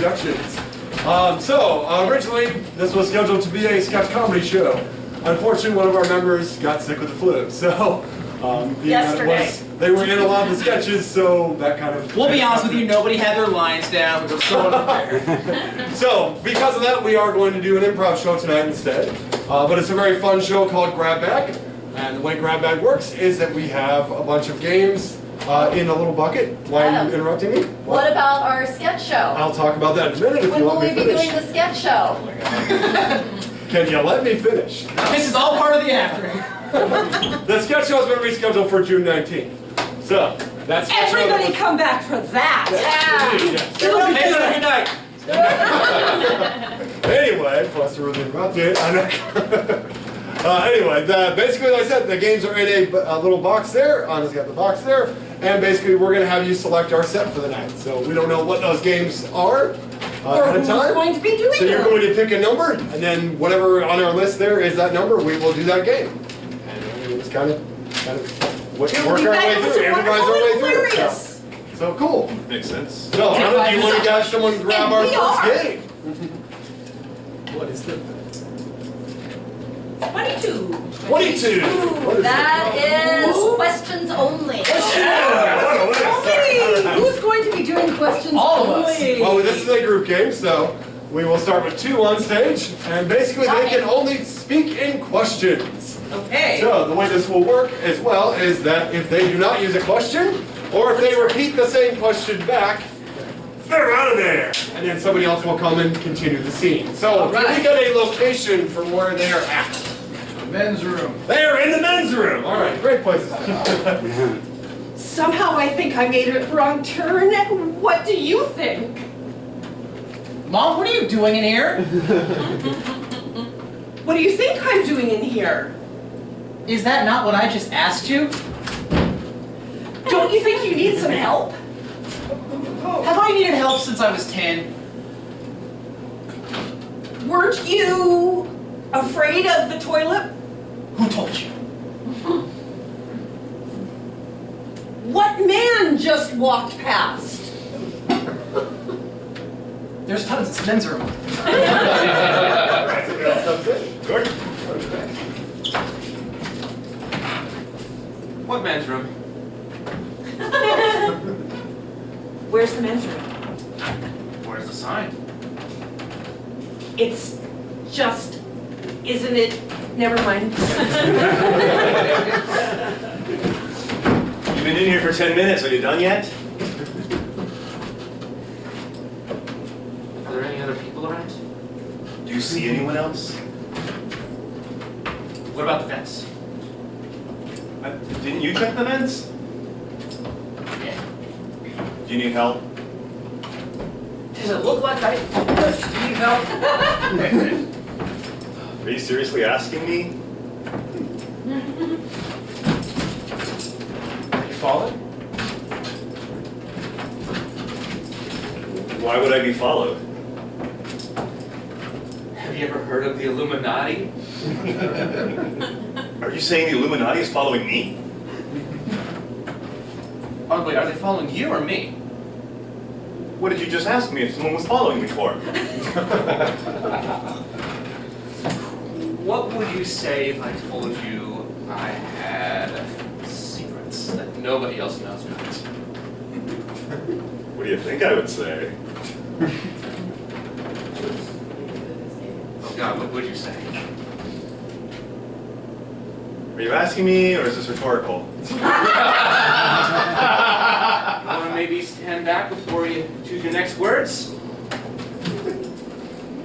introductions. Originally, this was scheduled to be a sketch comedy show. Unfortunately, one of our members got sick with the flu, so Yesterday. They were in a lot of the sketches, so that kind of... We'll be honest with you, nobody had their lines down. We were so unprepared. So, because of that, we are going to do an improv show tonight instead. But it's a very fun show called Grab Bag. And the way Grab Bag works is that we have a bunch of games in a little bucket. Why are you interrupting me? What about our sketch show? I'll talk about that in a minute if When you will want we me be to finish. doing the sketch show? Can you let me finish? This is all part of the acting. The sketch show has been rescheduled for June 19th. So, that's Everybody come back for that! Anyway, plus we're really about it. Anyway, basically, like I said, the games are in a little box there. Anna's got the box there. And basically, we're going to have you select our set for the night. So we don't know what those games are Or at a who's time. going to be doing So you're them? going to pick a number, and then whatever on our list there is that number, we will do that game. And we just kind of work our way through, improvise our way through. Hilarious. So cool. Makes sense. So, Anna, do you want to have someone grab our we first are. game? What is the... 22. 22. What is That it? is questions only. Only! Who's going to be doing questions All of us. only? Well, this is a group game, so we will start with 2 on stage, and basically they can only speak in questions. Okay. So the way this will work as well is that if they do not use a question, or if they repeat the same question back, they're out of there. And then somebody else will come and continue the scene. So can we get a location for where they are at? Men's room. They are in the men's room. All right, great places. Somehow I think I made a wrong turn. What do you think? Mom, what are you doing in here? What do you think I'm doing in here? Is that not what I just asked you? Don't you think you need some help? Have I needed help since I was 10? Weren't you afraid of the toilet? Who told you? What man just walked past? There's tons of men's room. What men's room? Where's the men's room? Where's the sign? It's just, isn't it? Never mind. You've been in here for 10 minutes. Are you done yet? Are there any other people around? Do you see anyone else? What about the vents? Didn't you check the vents? Yeah. Do you need help? Does it look like I need help? Are you seriously asking me? Are you followed? Why would I be followed? Have you ever heard of the Illuminati? Are you saying the Illuminati is following me? Oh, wait, are they following you or me? What did you just ask me if someone was following me for? What would you say if I told you I had secrets that nobody else knows about? What do you think I would say? Oh God, what would you say? Are you asking me, or is this rhetorical? You want to maybe stand back before you choose your next words?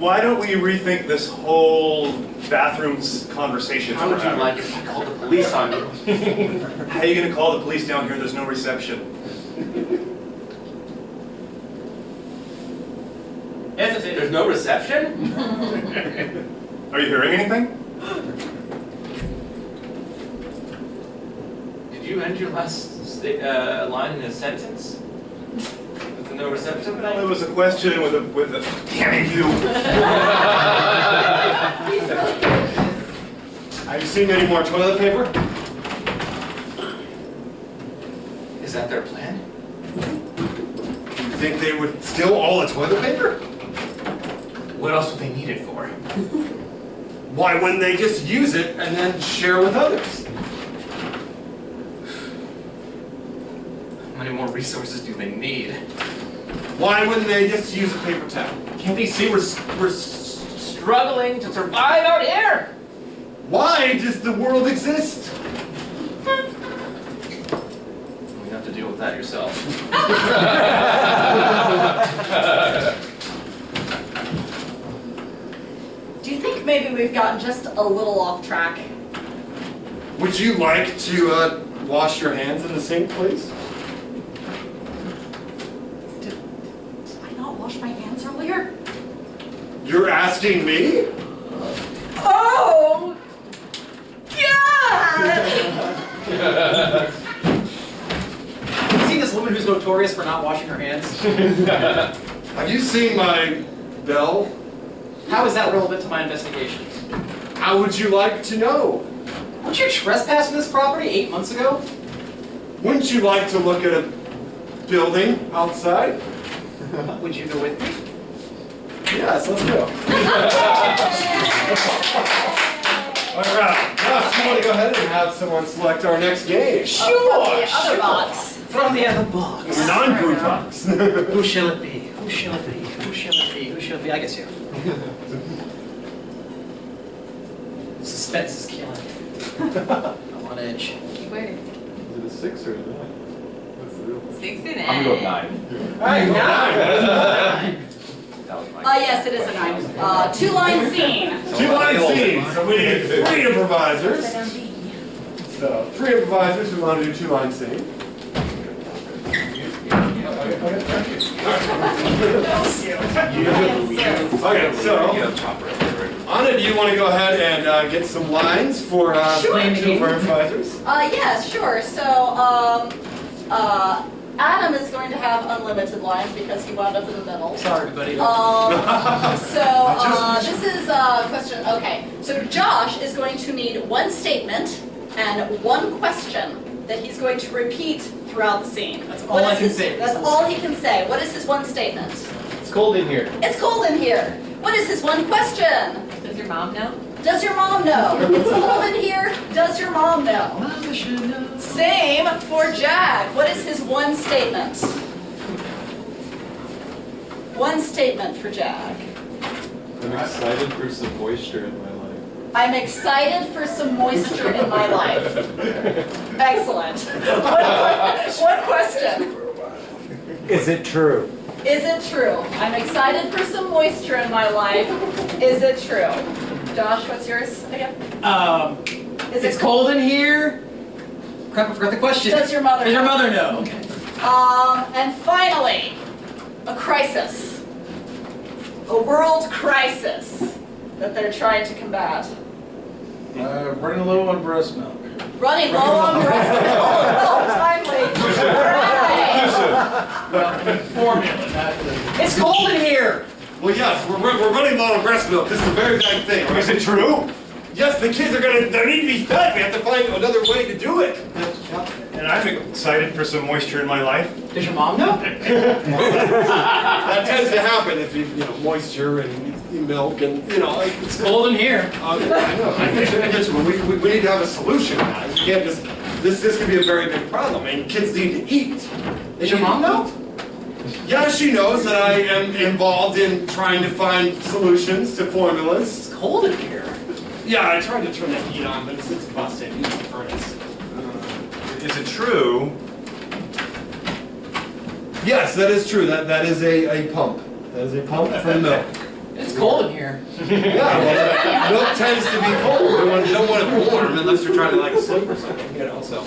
Why don't we rethink this whole bathrooms conversation? How would you like if I called the police on you? How are you going to call the police down here? There's no reception. There's no reception? Are you hearing anything? Did you end your last line in a sentence? With the no reception Well, it thing? was a question with a damn you! Have you seen any more toilet paper? Is that their plan? You think they would steal all the toilet paper? What else would they need it for? Why wouldn't they just use it and then share with others? How many more resources do they need? Why wouldn't they just use a paper towel? Can't they see we're struggling to survive out here? Why does the world exist? You have to deal with that yourself. Do you think maybe we've gotten just a little off track? Would you like to wash your hands in the sink, please? Did I not wash my hands earlier? You're asking me? Oh! God! You see this woman who's notorious for not washing her hands? Have you seen my bell? How is that relevant to my investigation? How would you like to know? Weren't you trespassing this property 8 months ago? Wouldn't you like to look at a building outside? Would you go with me? Yes, let's go. All right, Josh, you want to go ahead and have someone select our next game? The other box. From the other box. Non-group box. Who shall it be? Who shall it be? Who shall it be? Who shall it be? I guess you. Suspense is killing me. I'm on edge. Keep waiting. Is it a 6 or a 9? What's the real 69. I'm gonna go 9. Hey, 9! That was my Yes, it is a 9. Two-line scene. Two-line scene. So we need 3 improvisers. So 3 improvisers who want to do 2-line scene. Okay, so Anna, do you want to go ahead and get some lines for 2 of our improvisers? Yeah, sure. So, Adam is going to have unlimited lines because he wound up in the middle. Sorry, everybody. This is a question. Okay, so Josh is going to need 1 statement and 1 question that he's going to repeat throughout the scene. That's all I can say. That's all he can say. What is his 1 statement? It's cold in here. It's cold in here. What is his 1 question? Does your mom know? Does your mom know? It's cold in here. Does your mom know? Mama should know. Same for Jack. What is his 1 statement? 1 statement for Jack. I'm excited for some moisture in my life. I'm excited for some moisture in my life. Excellent. One question. Is it true? Is it true? I'm excited for some moisture in my life. Is it true? Josh, what's yours again? It's cold in here. Crap, I forgot the question. Does your mother Does your know? mother know? Okay. And finally, a crisis. A world crisis that they're trying to combat. Running low on breast milk. Running low on breast milk. Oh, timely. Right. Formula. It's cold in here. Well, yes, we're running low on breast milk. This is a very bad thing. Is it true? Yes, the kids they need to be fed. We have to find another way to do it. And I'm excited for some moisture in my life. Does your mom know? That tends to happen if you moisture and milk and It's cold in here. I know. I get you. We need to have a solution. Now. We can't just. This could be a very big problem. I mean, kids need to eat. Does your mom know? Yeah, she knows that I am involved in trying to find solutions to formulas. It's cold in here. Yeah, I tried to turn the heat on, but it's busted. It's the furnace. Is it true? Yes, that is true. That is a pump. That is a pump from milk. It's cold in here. Yeah, well, milk tends to be cold. You don't want it warm unless you're trying to sleep or something, so.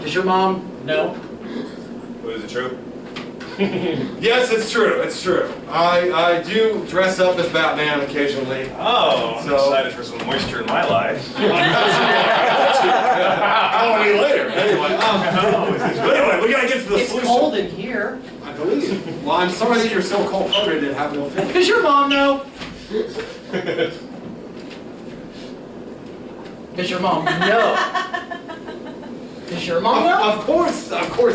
Does your mom know? Is it true? Yes, it's true. It's true. I do dress up as Batman occasionally. Oh, I'm So- excited for some moisture in my life. Call me later. Anyway, but anyway, we gotta get to the It's solution. cold in here. I believe. Well, I'm sorry that you're so cold-hearted and have no feeling. Does your mom know? Does your mom know? Does your mom know? Of course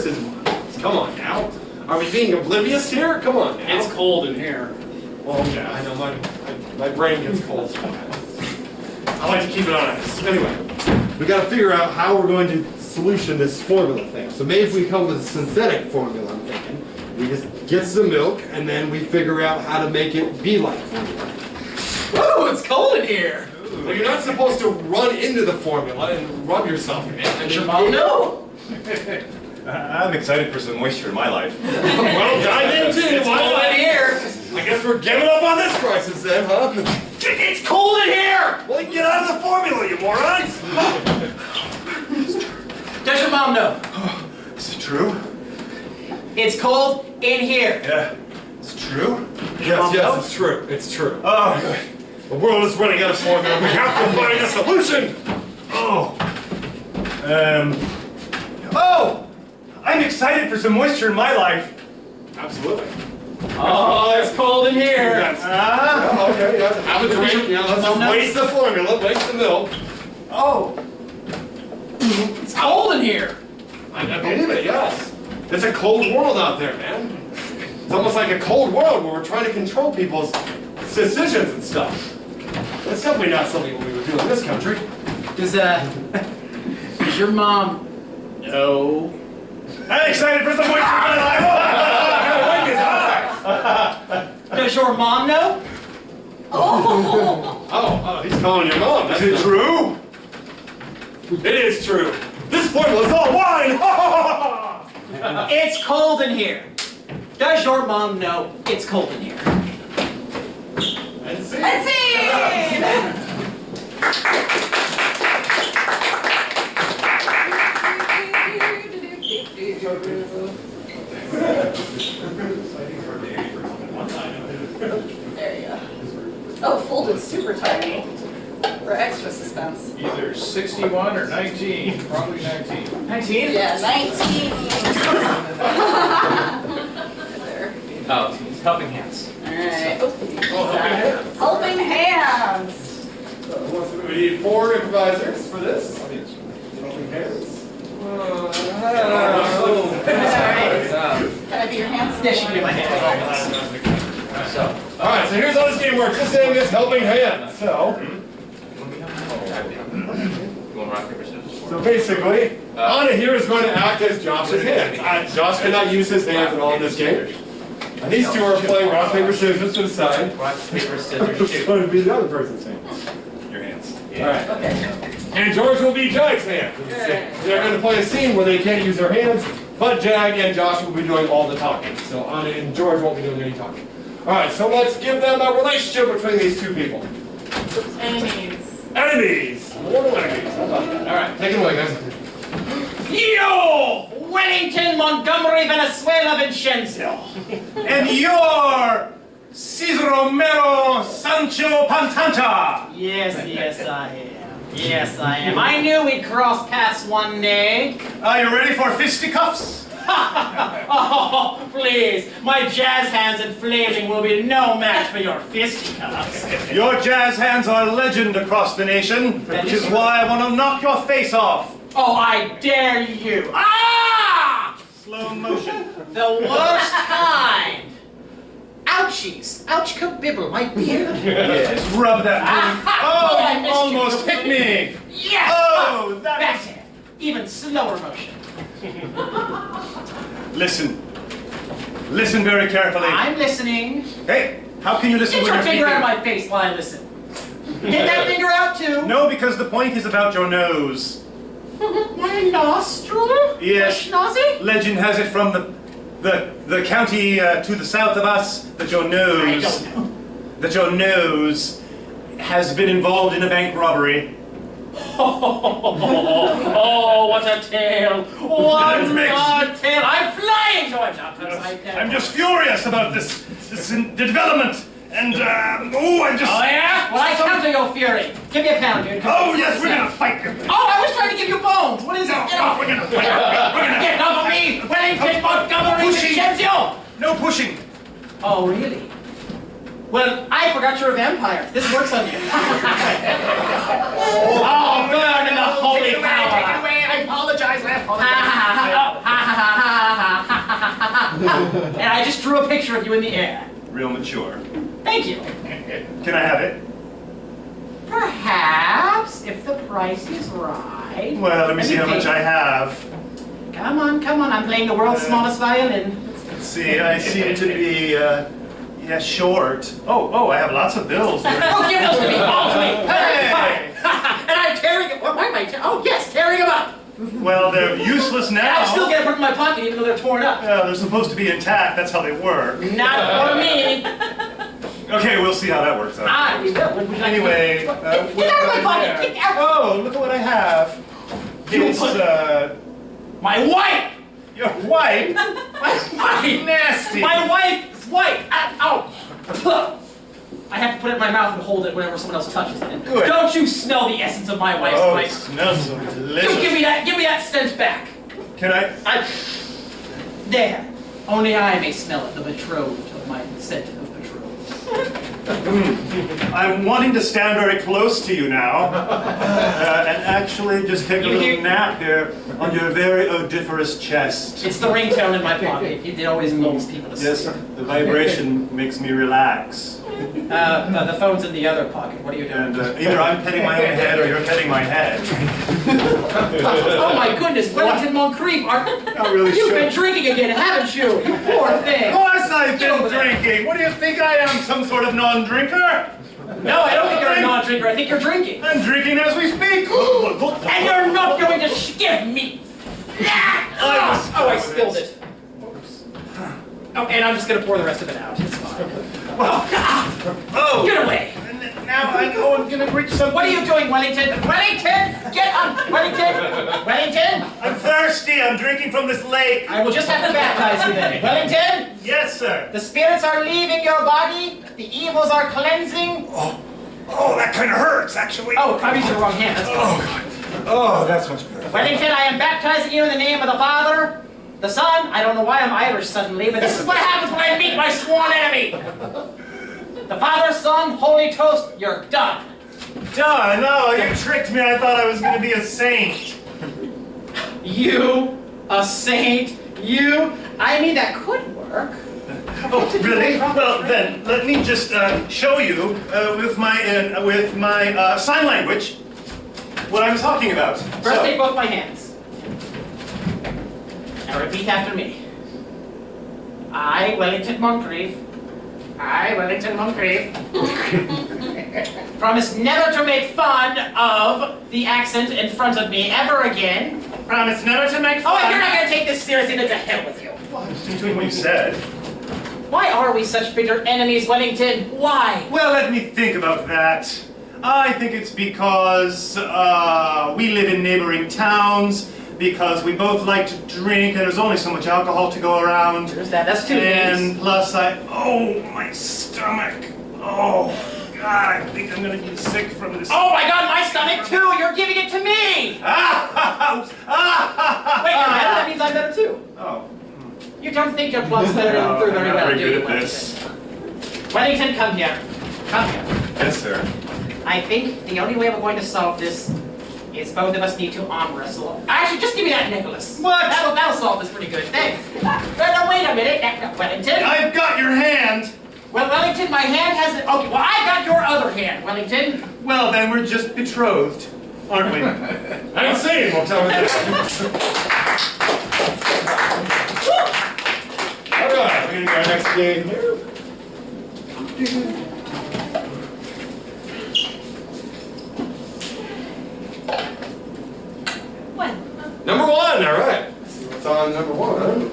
his mom knows. Come on now. Are we being oblivious here? Come on now. It's cold in here. Well, yeah, I know, my brain gets cold sometimes. I like to keep it on ice. Anyway, we gotta figure out how we're going to solution this formula thing. So maybe if we come with a synthetic formula, I'm thinking, we just get some milk and then we figure out how to make it be like formula. Ooh, it's cold in here. Well, you're not supposed to run into the formula and rub yourself in it. And Does your mom know? I'm excited for some moisture in my life. Well, dive into it. It's cold in here. I guess we're giving up on this crisis then, huh? It's cold in here. Well, get out of the formula, you morons! Does your mom know? Is it true? It's cold in here. Yeah. It's true? Yes, it's true. It's true. Oh, good. The world is running out of formula. We have to find a solution! Oh. Oh! I'm excited for some moisture in my life. Absolutely. Oh, it's cold in here. Yes. Okay, yeah, have a drink. Yeah, let's just waste the formula, waste the milk. Oh. It's cold in here. I believe it, yes. It's a cold world out there, man. It's almost like a cold world where we're trying to control people's decisions and stuff. It's definitely not something we would do in this country. Does your mom know? I'm excited for some moisture in my life. Does your mom know? Oh, he's calling your mom. Is it true? It is true. This formula is all wine. It's cold in here. Does your mom know it's cold in here? Let's see. Let's see! There you go. Oh, folded super tiny. For extra suspense. Either 61 or 19. Probably 19. 19? Yeah, 19. There. Oh, it's helping hands. Alright. Helping hands. We need 4 improvisers for this. Helping hands. Can I be your hands? Yeah, she can be my hand. Alright, so here's how this game works. This game is helping hands. So rock, paper, scissors? So basically, Anna here is going to act as Josh's hands. Josh cannot use his hands at all in this game. And these two are playing rock, paper, scissors to the side. Rock, paper, scissors, It's shoot. going to be the other person's hands. Your hands. Alright. Okay. And George will be Jag's hand. They're going to play a scene where they can't use their hands, but Jag and Josh will be doing all the talking. So Anna and George won't be doing any talking. Alright, so let's give them a relationship between these two people. Enemies. Enemies! Mortal enemies. How about that? Alright, take it away, guys. Yo! Wellington, Montgomery, Venezuela, Vincenzo. And you're Cesar Romero Sancho Pantanta. Yes, I am. Yes, I am. I knew we'd cross paths one day. Are you ready for fisticuffs? Oh, please. My jazz hands and flaming will be no match for your fisticuffs. Your jazz hands are legend across the nation, which is why I want to knock your face off. Oh, I dare you. Ah! Slow motion. The worst kind. Ouchies. Ouch kabibble, my beard. Yes, rub that. Oh, I you missed you. almost hit me. Yes! Oh, That's it. Even slower motion. Listen. Listen very carefully. I'm listening. Hey, how can you listen Get when your you're finger out speaking? of my face while I listen. Get that finger out too. No, because the point is about your nose. My nostril? Yes. Schnozzy? Legend has it from the county to the south of us that your I nose don't know. has been involved in a bank robbery. Oh, what a tale! What It makes- a tale! I'm flying, so I'm not upside down. I'm just furious about this development, and I'm just. Oh yeah? Well, I counter your fury. Give me a pound, dude. Oh yes, we're gonna fight. Oh, I was trying to give you bones. What is it? Get off! We're gonna fight. We're gonna Get off of me! Wellington, Montgomery, Pushing. Vincenzo! No pushing. Oh, really? Well, I forgot you're a vampire. This works on you. Oh, burn in the holy power! Take it away! I apologize, And I just drew a picture of you in the air. Real mature. Thank you. Can I have it? Perhaps, if the price is right. Well, let me see how much I have. Come on, come on. I'm playing the world's smallest violin. Let's see, I seem to be, yeah, short. Oh, I have lots of bills here. Oh, give those to me! All to me! Hey! And I'm tearing it. Why am I oh, yes, tearing them up! Well, they're useless now. I'm still gonna put them in my pocket even though they're torn up. They're supposed to be intact, that's how they work. Not for me. Okay, we'll see how that works out. Ah, you will. Would you like Anyway, to... Get out of my pocket! Get out! Oh, look at what I have. It's, My wife! your wife? My wife! Nasty. My wife's wife! Ow! I have to put it in my mouth and hold it whenever someone else touches it. Good. Don't you smell the essence of my wife's Oh, it wife? smells so You delicious. give me that scent back. Can I? There. Only I may smell it, the betrothed of my scent of betrothed. I'm wanting to stand very close to you now, and actually just take a little nap here on your very odoriferous chest. It's the ringtone in my pocket. It always lulls people to Yes, sleep. the vibration makes me relax. The phone's in the other pocket. What are you doing? And either I'm petting my own head or you're petting my head. Oh my goodness, Wellington Moncrief, Not really you've sure. been drinking again, haven't you? You poor thing. Of course I've Get been over there. drinking. What do you think I am, some sort of non-drinker? No, I don't think you're a non-drinker. I think you're drinking. I'm drinking as we speak. And you're not going to give me. Oh, I spilled it. Oh, and I'm just going to pour the rest of it out. It's fine. Oh, Get away. and now I know I'm gonna reach something. What are you doing, Wellington? Wellington! Get up! Wellington! Wellington! I'm thirsty. I'm drinking from this lake. I will just have to baptize you then. Wellington! Yes, sir. The spirits are leaving your body. The evils are cleansing. Oh, that kind of hurts, actually. Oh, I used the wrong hand. That's fine. Oh, that's much better. Wellington, I am baptizing you in the name of the Father, the Son. I don't know why I'm Irish suddenly, but this is what happens when I meet my sworn enemy. The Father, Son, Holy Toast, you're done. Done. No, you tricked me. I thought I was gonna be a saint. You, a saint, you. I mean, that could work. Oh, really? Well, then let me just show you with my sign language what I'm talking about. First, take both my hands. Now repeat after me. I, Wellington Moncrief. I, Wellington Moncrief. Promise never to make fun of the accent in front of me ever again. Promise never to make fun. Oh, if you're not going to take this seriously, then to hell with you. I'm just doing what you said. Why are we such bitter enemies, Wellington? Why? Well, let me think about that. I think it's because we live in neighboring towns, because we both like to drink, and there's only so much alcohol to go around. There's that. That's 2 And days. plus oh, my stomach. Oh, God, I think I'm gonna be sick from this. Oh my God, my stomach too! You're giving it to me! Wait, that means I'm better too. Oh. You don't think your blood's better No, through very I'm not well, very do you, good at this. Wellington, come here. Come here. Yes, sir. I think the only way we're going to solve this is both of us need to arm wrestle. Actually, just give me that Nicholas. What? That'll solve this pretty good. Thanks. No, wait a minute. Wellington. I've got your hand. Well, Wellington, my hand hasn't... Okay, well, I got your other hand, Wellington. Well, then we're just betrothed, aren't we? I don't see it. We'll tell me that. All right, we're gonna do our next game here. Number one, all right. Let's see what's on number one.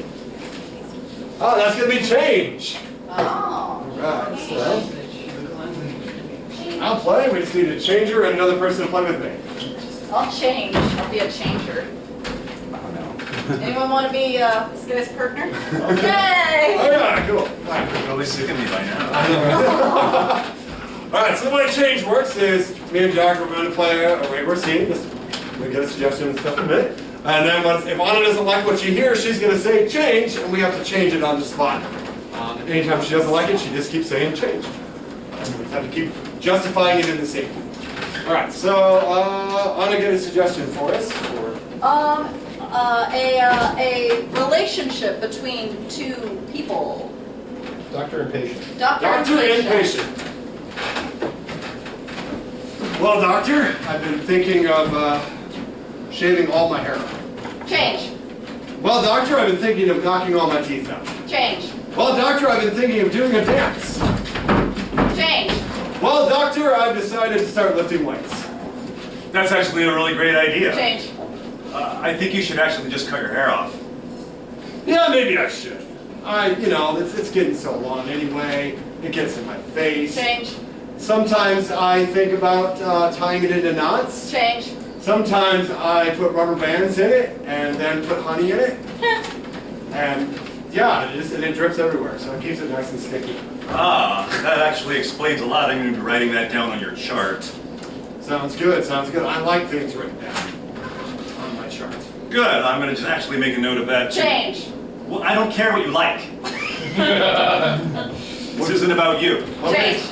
Oh, that's gonna be change. Oh. All right, so I'll play. We just need a changer and another person to play with me. I'll change. I'll be a changer. Anyone want to be this guy's partner? Okay. All right, cool. You're probably sick of me by now. All right, so the way change works is me and Jack are going to play a waiver scene. We get a suggestion and stuff from it. And then if Anna doesn't like what she hears, she's going to say change, and we have to change it on the spot. Anytime she doesn't like it, she just keeps saying change. And we have to keep justifying it in the scene. All right, so Anna, get a suggestion for us. A relationship between two people. Doctor and patient. Doctor Doctor and patient. Well, doctor, I've been thinking of shaving all my hair off. Change. Well, doctor, I've been thinking of knocking all my teeth out. Change. Well, doctor, I've been thinking of doing a dance. Change. Well, doctor, I've decided to start lifting weights. That's actually a really great idea. Change. I think you should actually just cut your hair off. Yeah, maybe I should. It's getting so long anyway. It gets in my face. Change. Sometimes I think about tying it into knots. Change. Sometimes I put rubber bands in it and then put honey in it. And yeah, it drips everywhere, so it keeps it nice and sticky. Ah, that actually explains a lot. I'm going to be writing that down on your chart. Sounds good, sounds good. I like things written down on my chart. Good, I'm going to just actually make a note of that too. Change. Well, I don't care what you like. This isn't about you. Okay. Change.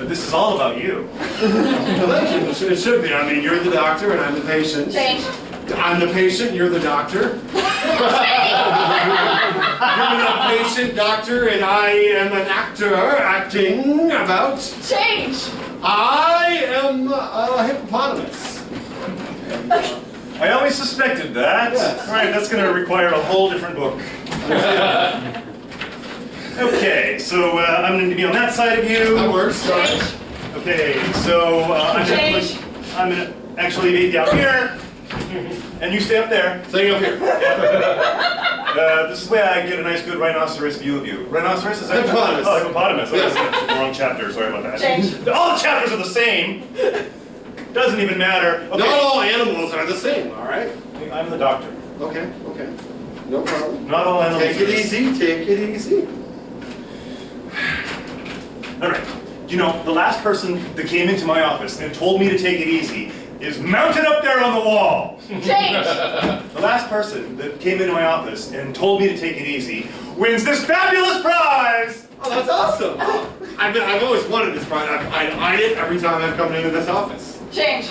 This is all about you. Well, thank you. It should be. I mean, you're the doctor and I'm the patient. Change. I'm the patient, you're the doctor. You're the patient, doctor, and I am an actor acting about. Change. I am a hippopotamus. I always suspected that. Yes. All right, that's going to require a whole different book. Okay, so I'm going to be on that side of you. That works. Change. Okay, so I'm going to actually be down here, and you stay up there. Stay up here. This is where I get a nice, good rhinoceros view of you. Rhinoceros is that? Hippopotamus. Oh, hippopotamus. Yes. Oh, that's the wrong chapter. Sorry about that. Change. All the chapters are the same. Doesn't even matter. Okay. Not all animals are the same, all right? I'm the doctor. Okay, okay. No problem. Not all animals. Take it easy, take it easy. All right. You know, the last person that came into my office and told me to take it easy is mounted up there on the wall. Change. The last person that came into my office and told me to take it easy wins this fabulous prize. Oh, that's awesome. I've always wanted this prize. I eyed it every time I've come into this office. Change.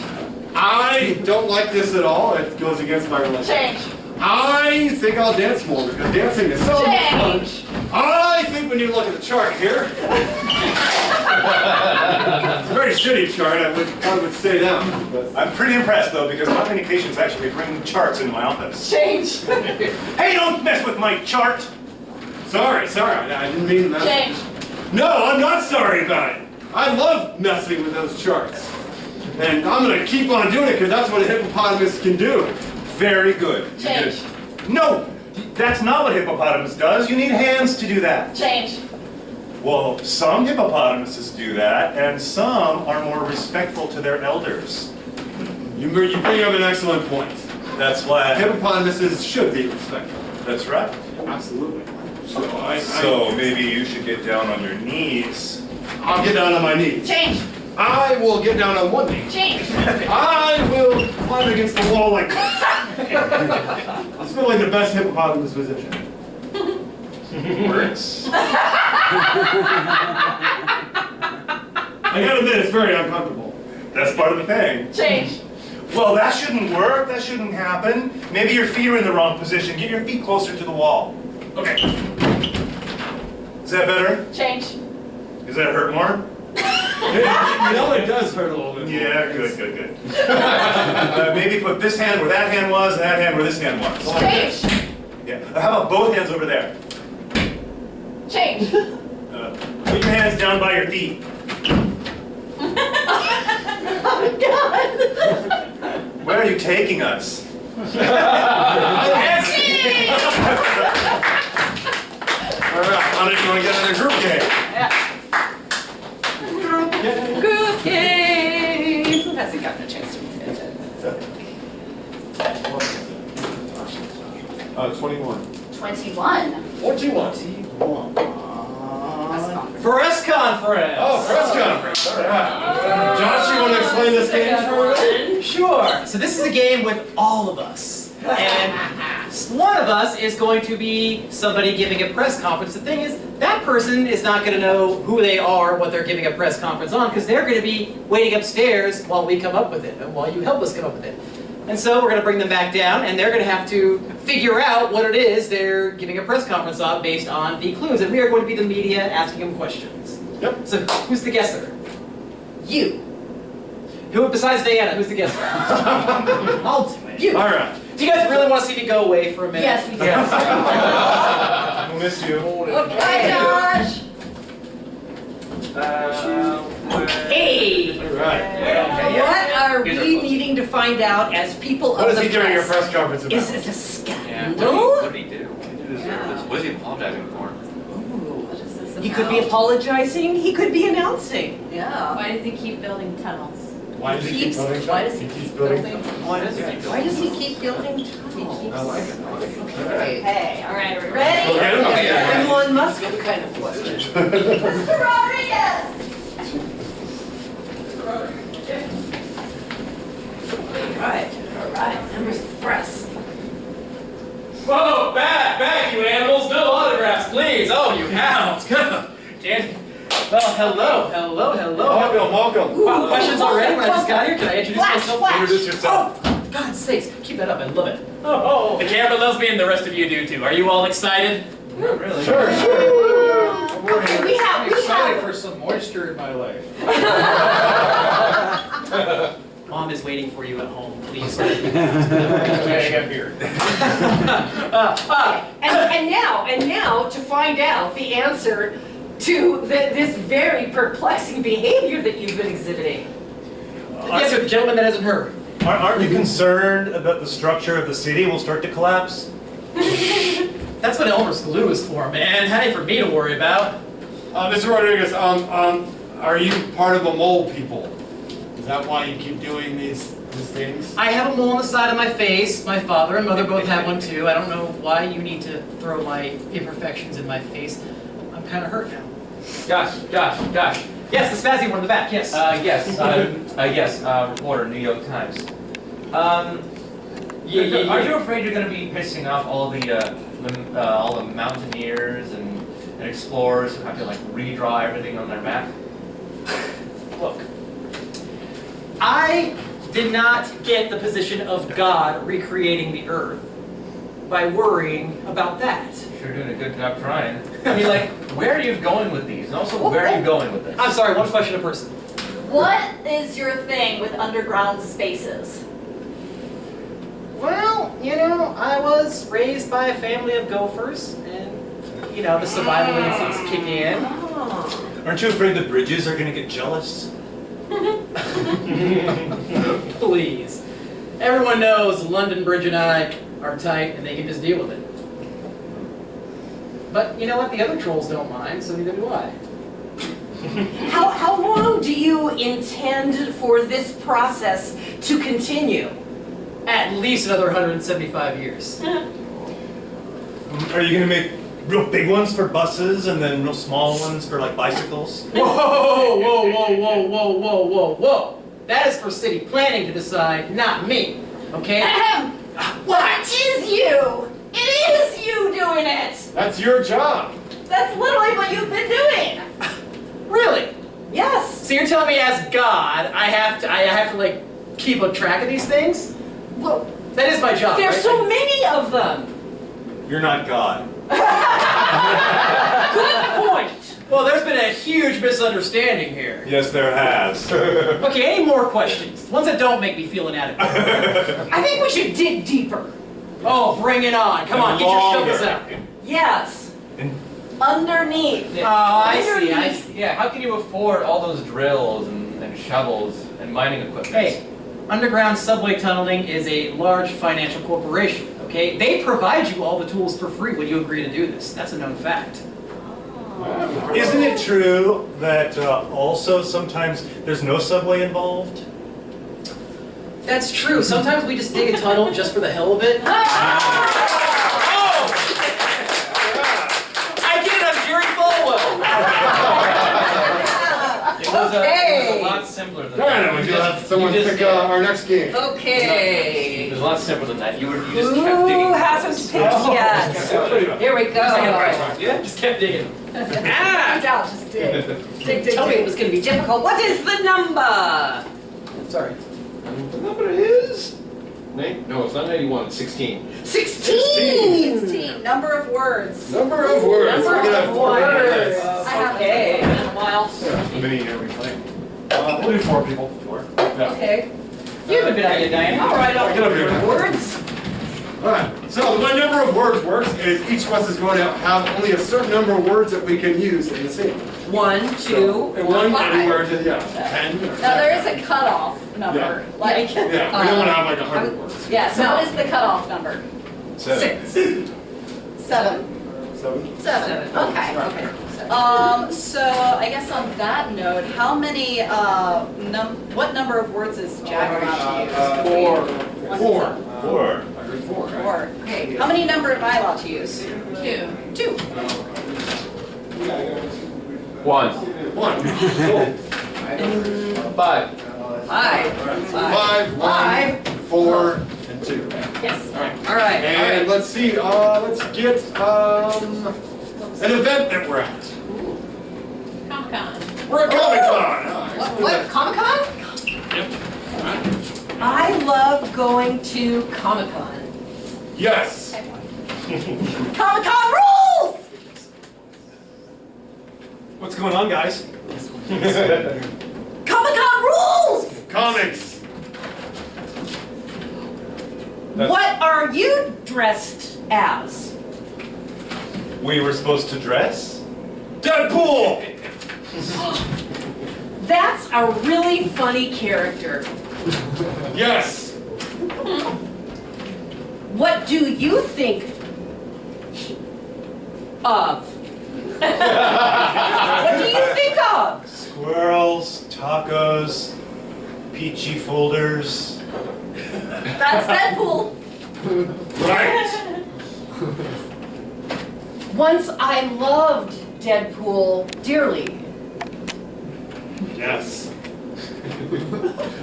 I don't like this at all. It goes against my religion. Change. I think I'll dance more because dancing is so much fun. Change. I think when you look at the chart here, it's a very shitty chart. I would stay down. But I'm pretty impressed though because not many patients actually bring charts into my office. Change. Hey, don't mess with my chart. sorry, I didn't mean that. Change. No, I'm not sorry about it. I love messing with those charts. And I'm going to keep on doing it because that's what a hippopotamus can do. Very good. Change. No, that's not what hippopotamus does. You need hands to do that. Change. Well, some hippopotamuses do that, and some are more respectful to their elders. You bring up an excellent point. That's why. Hippopotamuses should be respectful. That's right. Absolutely. So maybe you should get down on your knees. I'll get down on my knees. Change. I will get down on one knee. Change. I will climb against the wall like this. It's really the best hippopotamus position. Works. I gotta admit, it's very uncomfortable. That's part of the thing. Change. Well, that shouldn't work. That shouldn't happen. Maybe your feet are in the wrong position. Get your feet closer to the wall. Okay. Is that better? Change. Does that hurt more? It does hurt a little bit. Yeah, good. Maybe put this hand where that hand was and that hand where this hand was. Change. Yeah. How about both hands over there? Change. Put your hands down by your feet. Oh God. Where are you taking us? All right, honey, you want to get another group game? Group game. Who hasn't gotten a chance to read it? 21. 21. 41. Press conference. Oh, press conference. All right. Josh, you want to explain this game for me? Sure. So this is a game with all of us. And one of us is going to be somebody giving a press conference. The thing is, that person is not going to know who they are, what they're giving a press conference on, because they're going to be waiting upstairs while we come up with it, and while you help us come up with it. And so we're going to bring them back down, and they're going to have to figure out what it is they're giving a press conference on based on the clues. And we are going to be the media asking them questions. Yep. So who's the guesser? You. Who besides Diana, who's the guesser? I'll do it. You. All right. Do you guys really want to see me go away for a minute? Yes, we do. We'll miss you. Hi, Josh. Hey! All right. What are These are we close. needing to find out as people What of is the he doing your press? press conference about? Is it a Yeah, scandal? what did he do? What did he deserve this? What is he apologizing for? What is this He could be about? apologizing, he could be announcing. Yeah. Why does he keep building tunnels? Why does he keep building? Why does he keeps keep building? building? Why does Yeah, it? Why does he keep building tunnels? I like it. Okay, all right, are we Okay, ready? okay. Yeah. Elon Musk kind of question. Mr. Rodriguez! All right, numbers press. Whoa, back, you animals! No autographs, please! Oh, you hounds! Danny. Well, hello. Welcome. Wow, questions already when I just got here? Can I introduce myself? Introduce yourself. Oh, God's sakes, keep that up, I love it. Oh. The camera loves me and the rest of you do too. Are you all excited? Not really. Sure. Okay, we I'm have. excited for some moisture in my life. Mom is waiting for you at home, please. Okay, I got beer. And now to find out the answer to this very perplexing behavior that you've been exhibiting. Yes, sir, the gentleman that hasn't heard. Aren't you concerned that the structure of the city will start to collapse? That's what Elmer's glue is for, man. That ain't for me to worry about. Mr. Rodriguez, are you part of the mole people? Is that why you keep doing these things? I have a mole on the side of my face. My father and mother both have one too. I don't know why you need to throw my imperfections in my face. I'm kind of hurt now. Josh. Yes, the spazzy one in the back, yes. Yes, reporter, New York Times. Aren't you afraid you're going to be pissing off all the mountaineers and explorers who have to like redraw everything on their map? Look, I did not get the position of God recreating the earth by worrying about that. You're doing a good job trying. I mean, like, where are you going with these? And also, where are you going with this? I'm sorry, one question a person. What is your thing with underground spaces? Well, you know, I was raised by a family of gophers, and, you know, the survival instincts kick in. Aren't you afraid the bridges are going to get jealous? Please. Everyone knows London Bridge and I are tight, and they can just deal with it. But you know what? The other trolls don't mind, so neither do I. How long do you intend for this process to continue? At least another 175 years. Are you going to make real big ones for buses and then real small ones for like bicycles? Whoa. That is for city planning to decide, not me. Okay? What is you? It is you doing it! That's your job. That's literally what you've been doing! Really? Yes! So you're telling me as God, I have to like keep a track of these things? Well, That is my job. there's right? so many of them. You're not God. Good point. Well, there's been a huge misunderstanding here. Yes, there has. Okay, any more questions? Ones that don't make me feel inadequate. I think we should dig deeper. Oh, bring it on. Come on, get your shovels out. Yes. Underneath. Oh, I see. Yeah, how can you afford all those drills and shovels and mining equipment? Hey, underground subway tunneling is a large financial corporation, okay? They provide you all the tools for free when you agree to do this. That's a known fact. Isn't it true that also sometimes there's no subway involved? That's true. Sometimes we just dig a tunnel just for the hell of it. I get it, I'm Jerry Falwell. It was a lot simpler than Diana, that. would you have someone pick our next game? Okay. It was a lot simpler than that. You just kept Who digging. hasn't picked yet? Here we go. Yeah, just kept digging. Good job, just dig. Dig. Tell me it was going to be difficult. What is the number? Sorry. The number is... No, it's not 91, it's 16. 16. 16. 16. Number of words. Number of words. We're gonna have 4 minutes. I haven't Okay. done this in a while. How many are we playing? We'll do 4 people. 4. Yeah. Okay. You have a good idea, Diane. All right, I'll Get up here. do words. Alright, so the way number of words works is each of us is going to have only a certain number of words that we can use in the scene. 1, 2, And one five. anywhere to, 10. Or Now there is a cutoff number. Yeah. Like, Yeah, we don't want to have like 100 words. yeah, so what is the cutoff number? 7. 6. 7. 7? 7. Okay. Okay. So I guess on that note, how many, what number of words is Jack allowed to use? 4. One 4. and 4. I heard 4, right? 4. Okay. How many number am I allowed to use? 2. 2. 1. 1. Cool. 5. 5. 5, 1, 4, and 2. Yes. All right. And let's see, let's get an event that we're at. Comic-Con. We're at Comic-Con. What? Comic-Con? Yep. I love going to Comic-Con. Yes. Comic-Con rules! What's going on, guys? Comic-Con rules! Comics. What are you dressed as? We were supposed to dress? Deadpool. That's a really funny character. Yes. What do you think of? What do you think of? Squirrels, tacos, peachy folders. That's Deadpool. Right. Once I loved Deadpool dearly. Yes.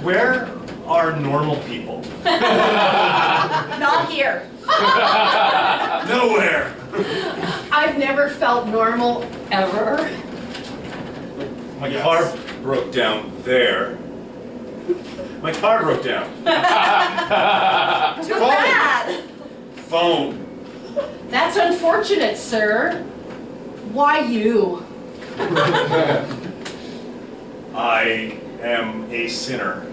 Where are normal people? Not here. Nowhere. I've never felt normal ever. My Yes. car broke down there. My car broke down. Too bad. Phone. That's unfortunate, sir. Why you? I am a sinner.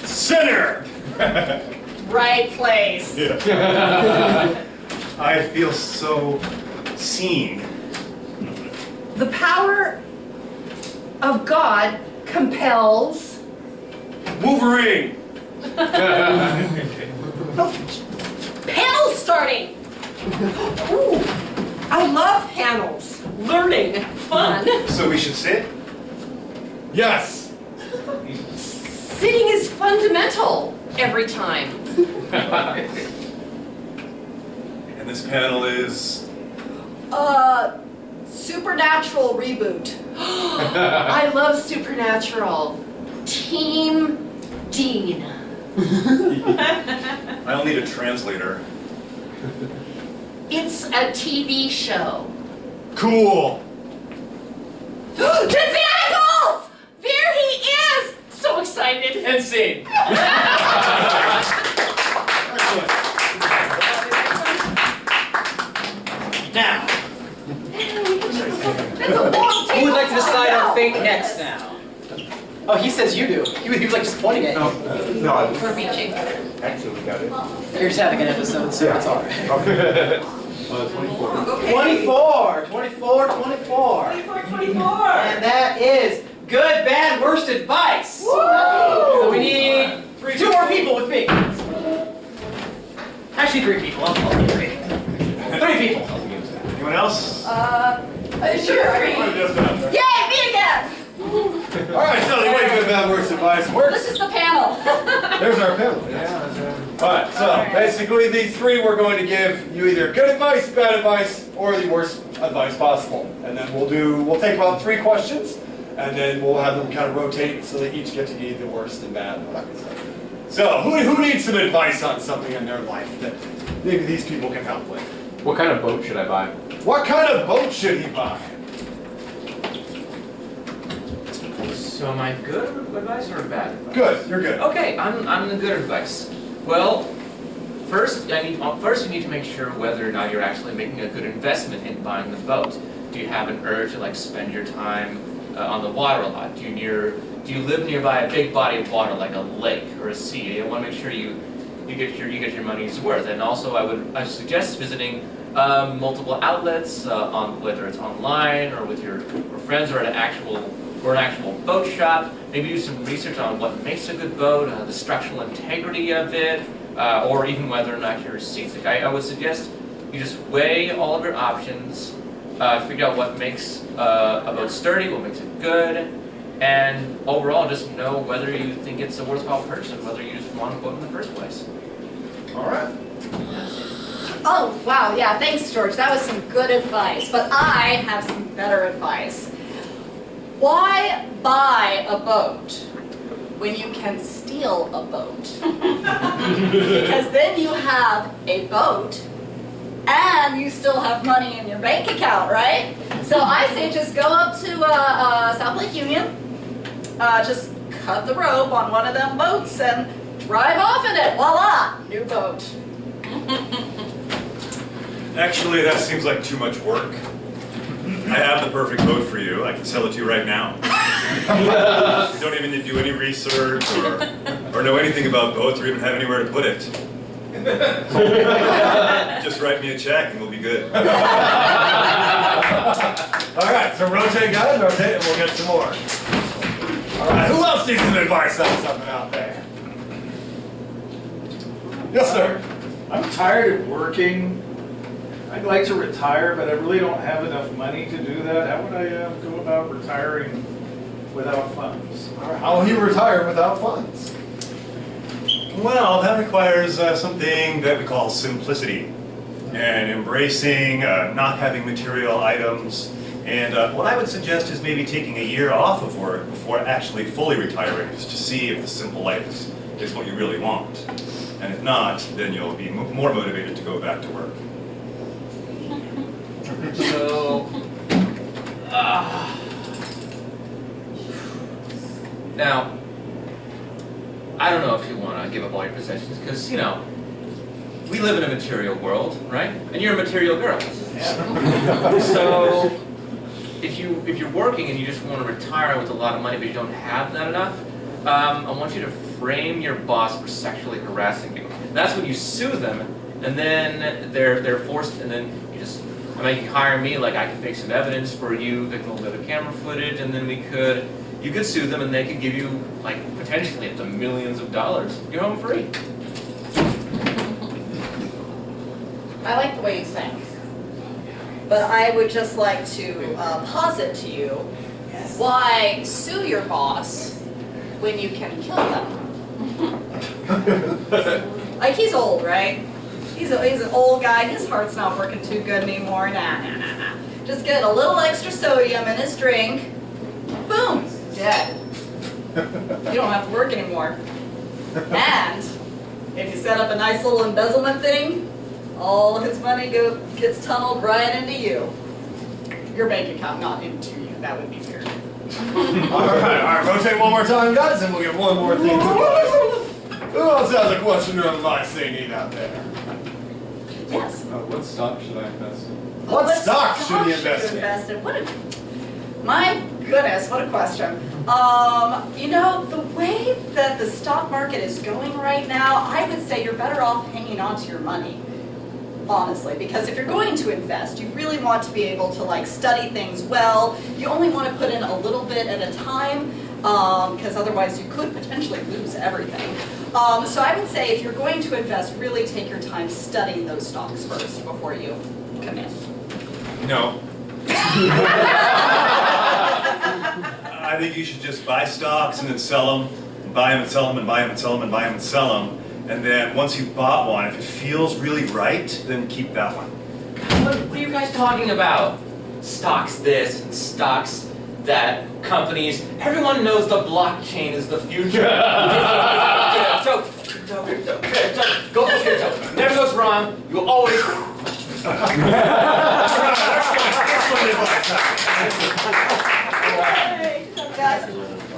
Sinner. Right place. I feel so seen. The power of God compels. Wolverine. Panel starting. Ooh, I love panels. Learning, fun. So we should sit? Yes. Sitting is fundamental every time. And this panel is... Supernatural reboot. I love Supernatural. Team Dean. I'll need a translator. It's a TV show. Cool. Jensen Ackles! There he is! So excited. And scene. Now, That's a long who would like to table. decide our fate Oh, next now? Oh, he says you do. He was like just pointing at you. We're beaching. Actually, we got it. You're just having an episode, so it's alright. 24. 24, 24, 24. And that is good, bad, worst advice. So we need 2 more people with me. Actually, 3 people. I'll do 3. 3 people. Anyone else? Sure. Yay, me again! All right, so the way good, bad, worst advice works. This is the panel. There's our panel. All right, so basically these 3 we're going to give you either good advice, bad advice, or the worst advice possible. And then we'll take about 3 questions, and then we'll have them kind of rotate so they each get to be the worst and bad and all that good stuff. So who needs some advice on something in their life that maybe these people can help with? What kind of boat should I buy? What kind of boat should he buy? So am I good advice or bad advice? Good, you're good. Okay, I'm the good advice. Well, First, you need to make sure whether or not you're actually making a good investment in buying the boat. Do you have an urge to like spend your time on the water a lot? Do you live nearby a big body of water like a lake or a sea? You want to make sure you get your money's worth. And also, I suggest visiting multiple outlets, whether it's online or with your friends or at an actual boat shop. Maybe do some research on what makes a good boat, the structural integrity of it, or even whether or not you're seasick. I would suggest you just weigh all of your options, figure out what makes a boat sturdy, what makes it good, and overall just know whether you think it's a worthwhile purchase and whether you just want a boat in the first place. All right. Oh, wow, yeah, thanks, George. That was some good advice. But I have some better advice. Why buy a boat when you can steal a boat? Because then you have a boat and you still have money in your bank account, right? So I say just go up to South Lake Union, just cut the rope on one of them boats and drive off in it. Voila, new boat. Actually, that seems like too much work. I have the perfect boat for you. I can sell it to you right now. You don't even need to do any research or know anything about boats or even have anywhere to put it. Just write me a check and we'll be good. All right, so rotate, guys, rotate, and we'll get some more. All right, who else needs some advice on something out there? Yes, sir. I'm tired of working. I'd like to retire, but I really don't have enough money to do that. How would I go about retiring without funds? All right, how will you retire without funds? Well, that requires something that we call simplicity and embracing not having material items. And what I would suggest is maybe taking a year off of work before actually fully retiring, just to see if the simple life is what you really want. And if not, then you'll be more motivated to go back to work. So, now, I don't know if you want to give up all your possessions, because, you know, we live in a material world, right? And you're a material girl. So, if you're working and you just want to retire with a lot of money, but you don't have that enough, I want you to frame your boss for sexually harassing you. That's when you sue them, and then they're forced, and then you just, I mean, you can hire me, like I can fake some evidence for you, they can look at the camera footage, and then you could sue them, and they could give you, like, potentially up to millions of dollars. You're home free. I like the way you think. But I would just like to posit to you, why sue your boss when you can kill them? Like, he's old, right? He's an old guy, his heart's not working too good anymore. Nah. Just get a little extra sodium in his drink, boom, dead. You don't have to work anymore. And if you set up a nice little embezzlement thing, all of his money gets tunneled right into you. Your bank account, not into you. That would be weird. All right, rotate one more time, guys, and we'll get one more thing. Who else has a question or advice they need out there? Yes. What stock should I invest in? What stock should you invest in? My goodness, what a question. You know, the way that the stock market is going right now, I would say you're better off hanging on to your money. Honestly, because if you're going to invest, you really want to be able to like study things well. You only want to put in a little bit at a time, because otherwise you could potentially lose everything. So I would say if you're going to invest, really take your time studying those stocks first before you commit. No. I think you should just buy stocks and then sell them, and buy them and sell them, and buy them and sell them, and buy them and sell them. And then once you've bought one, if it feels really right, then keep that one. What are you guys talking about? Stocks this and stocks that, companies. Everyone knows the blockchain is the future. Crypto. Go for crypto. Never goes wrong. You will always. Hey, guys.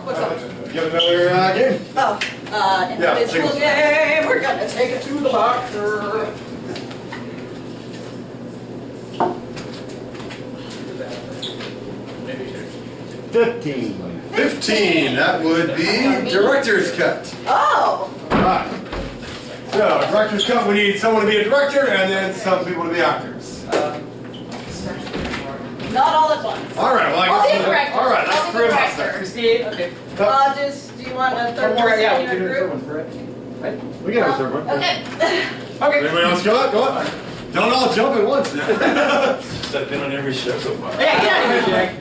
What's up? You have another game? Oh. individual game. We're gonna take it to the boxer. 15. 15, that would be director's cut. Oh! Alright. So, director's cut, we need someone to be a director and then some people to be actors. Not all at once. Alright, well I I'll guess. be a director. Alright, I'll that's be the three of us. director. Christine, okay. Do you want a third person Yeah, in your group? one, correct? Right? We can have a third one. Okay. Okay. Anybody else go up? Go up. Don't all jump at once now. I've been on every show so far. Yeah, get out of here, Jack.